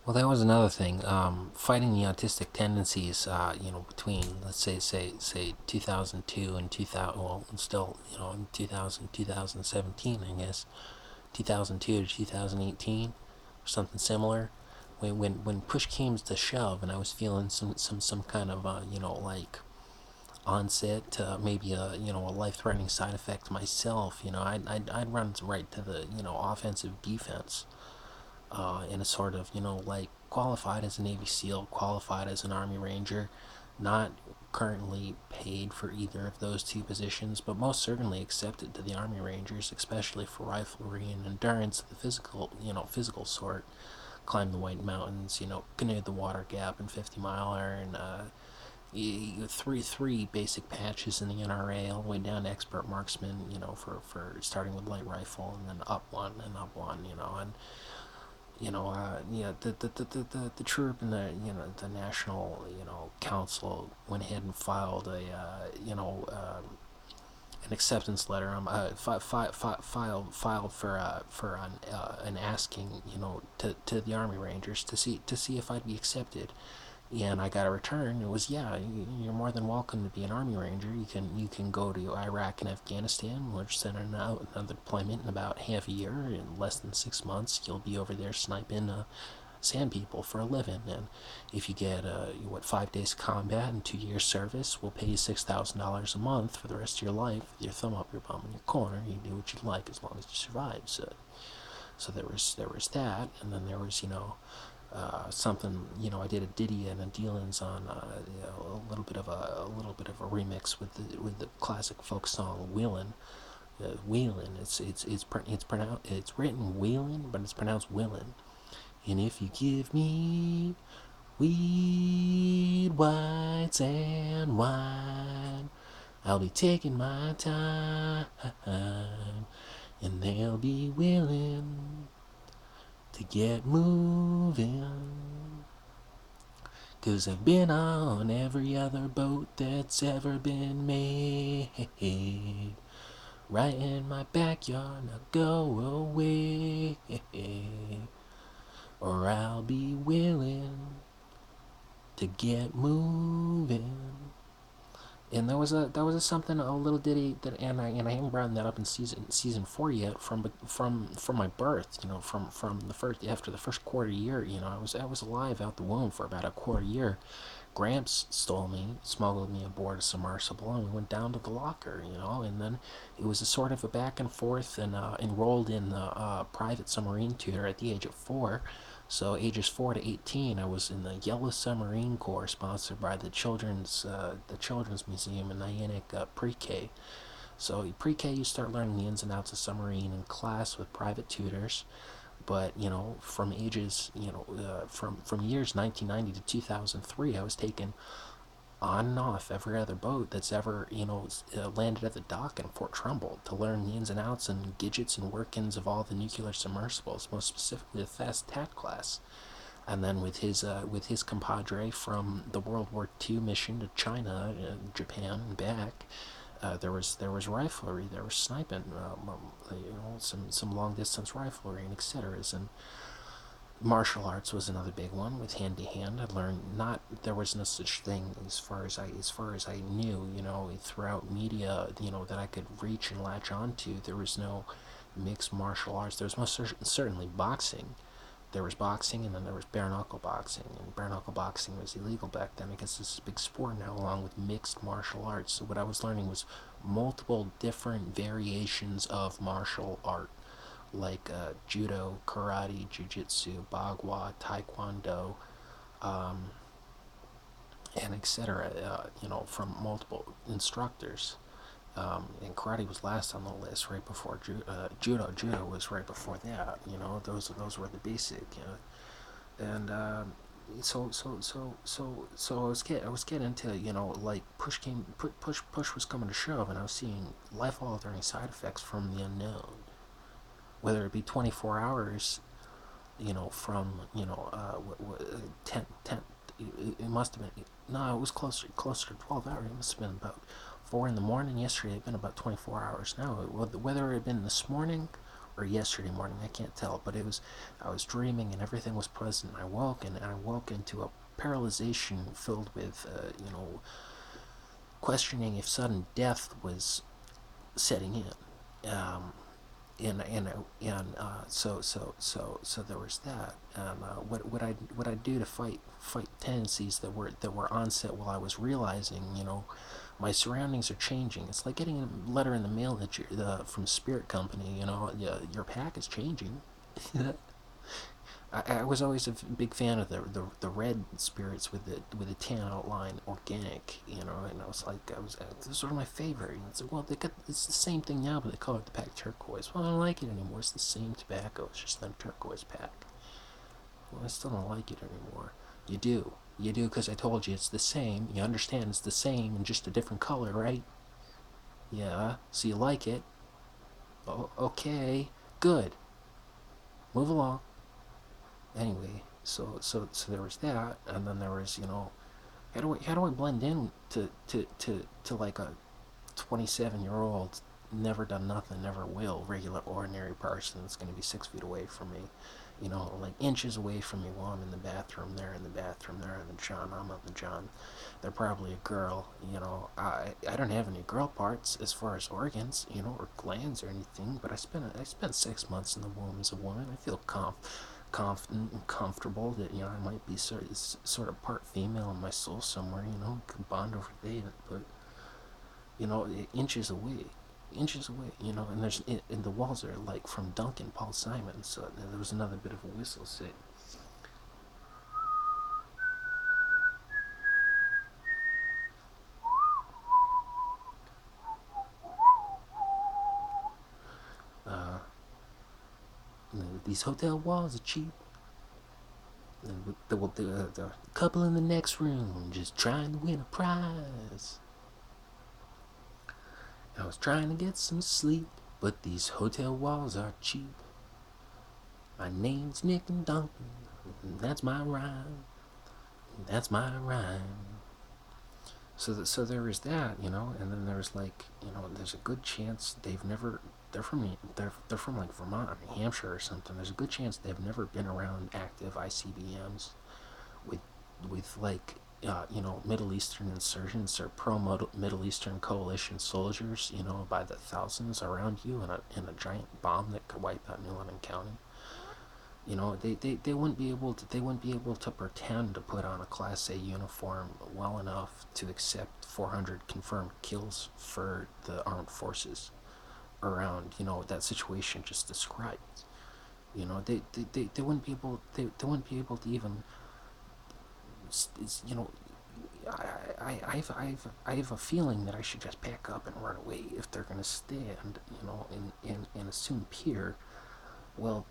Well, that was another thing. Fighting the autistic tendencies, between let's say 2002 and 2000. Well, still, in 2000 2017, I guess 2002 to 2018, or something similar. When push came to shove, and I was feeling some kind of like onset to maybe a life threatening side effect myself. I'd run right to the offensive defense, and a sort of like qualified as a Navy SEAL, qualified as an Army Ranger, not currently paid for either of those two positions, but most certainly accepted to the Army Rangers, especially for riflery and endurance, the physical sort. Climb the White Mountains, canoe the Water Gap and 50 Mile and three basic patches in the NRA, all the way down to expert marksman. For starting with light rifle and then up one and up one. And the troop and the national council went ahead and filed a an acceptance letter. Filed for an asking to the Army Rangers to see if I'd be accepted. And I got a return. It was, yeah, you're more than welcome to be an Army Ranger. You can go to Iraq and Afghanistan. We're sending out another deployment in about half a year. In less than 6 months, you'll be over there sniping sand people for a living. And if you get 5 days of combat and 2 years service, we'll pay you $6,000 a month for the rest of your life with your thumb up your bum in your corner. You do what you like as long as you survive. So there was that, and then there was something. I did a Diddy and a Dealins on a little bit of a remix with the classic folk song Wheelin'. Wheelin'. It's written Wheelin', but it's pronounced Willin'. And if you give me weed, whites, and wine, I'll be taking my time, and they'll be willing to get moving. 'Cause I've been on every other boat that's ever been made. Right in my backyard, now go away, or I'll be willing to get moving. And that was a something, a little ditty that, and I haven't brought that up in season 4 yet, from my birth. From the first, after the first quarter year. I was alive out the womb for about a quarter year. Gramps smuggled me aboard a submersible, and we went down to the locker. And then it was a sort of a back and forth, and enrolled in the private submarine tutor at the age of 4. So ages 4 to 18, I was in the Yellow Submarine Corps, sponsored by the Children's Museum in Nyack, pre-K. So pre-K, you start learning the ins and outs of submarine in class with private tutors. But from from years 1990 to 2003, I was taken on and off every other boat that's ever landed at the dock in Fort Trumbull, to learn the ins and outs and gadgets and workings of all the nuclear submersibles, most specifically the Fast Tat class. And then with his compadre from the World War II mission to China, Japan, and back, there was riflery, there was sniping, some long distance riflery and etc. And martial arts was another big one, with hand to hand. I learned, not there was no such thing, as far as I knew, throughout media, that I could reach and latch onto. There was no mixed martial arts. There was most certainly boxing. There was boxing, and then there was bare knuckle boxing. And bare knuckle boxing was illegal back then. I guess this is a big sport now, along with mixed martial arts. So what I was learning was multiple different variations of martial art, like judo, karate, jiu-jitsu, bagua, taekwondo, um, and etc. From multiple instructors. And karate was last on the list, right before judo. Judo was right before that. Those were the basic. And I was getting into, like, push was coming to shove, and I was seeing life-altering side effects from the unknown, whether it be 24 hours, from 10. It must have been, no, it was closer to 12 hours. It must have been about 4 in the morning. Yesterday it had been about 24 hours. Now, whether it had been this morning or yesterday morning, I can't tell, but I was dreaming and everything was pleasant. I woke and I woke into a paralyzation filled with, questioning if sudden death was setting in. So there was that. And what I do to fight tendencies that were onset while I was realizing, my surroundings are changing. It's like getting a letter in the mail that from Spirit Company. Your pack is changing. I was always a big fan of the red spirits with the tan outline, organic, and I was like, this is sort of my favorite. And it's like, well, it's the same thing now, but they call it the pack turquoise. Well, I don't like it anymore. It's the same tobacco. It's just a turquoise pack. Well, I still don't like it anymore. You do. You do, because I told you it's the same. You understand it's the same in just a different color, right? Yeah. So you like it. Oh, okay. Good. Move along. Anyway, so there was that, and then there was, how do I blend in to like a 27-year-old, never done nothing, never will, regular ordinary person that's going to be 6 feet away from me, like inches away from me while I'm in the bathroom, they're in the bathroom, they're in the john, I'm in the john, they're probably a girl. I don't have any girl parts as far as organs, or glands or anything, but I spent 6 months in the womb as a woman. I feel confident and comfortable that, I might be sort of part female in my soul somewhere, could bond over that, but inches away, and and the walls are like from Duncan Paul Simon, so there was another bit of a whistle set. Uh, these hotel walls are cheap. The couple in the next room just trying to win a prize. I was trying to get some sleep, but these hotel walls are cheap. My name's Nick and Duncan, and that's my rhyme. That's my rhyme. So there is that, and then there's like, there's a good chance they've never. They're from like Vermont or New Hampshire or something. There's a good chance they've never been around active ICBMs with like, Middle Eastern insurgents or pro Middle Eastern coalition soldiers, by the thousands around you in a giant bomb that could wipe out New London County. They wouldn't be able to pretend to put on a Class A uniform well enough to accept 400 confirmed kills for the armed forces around, that situation just described. They wouldn't be able they wouldn't be able to even, you know I have a feeling that I should just pack up and run away if they're gonna stand, and assume peer. Well,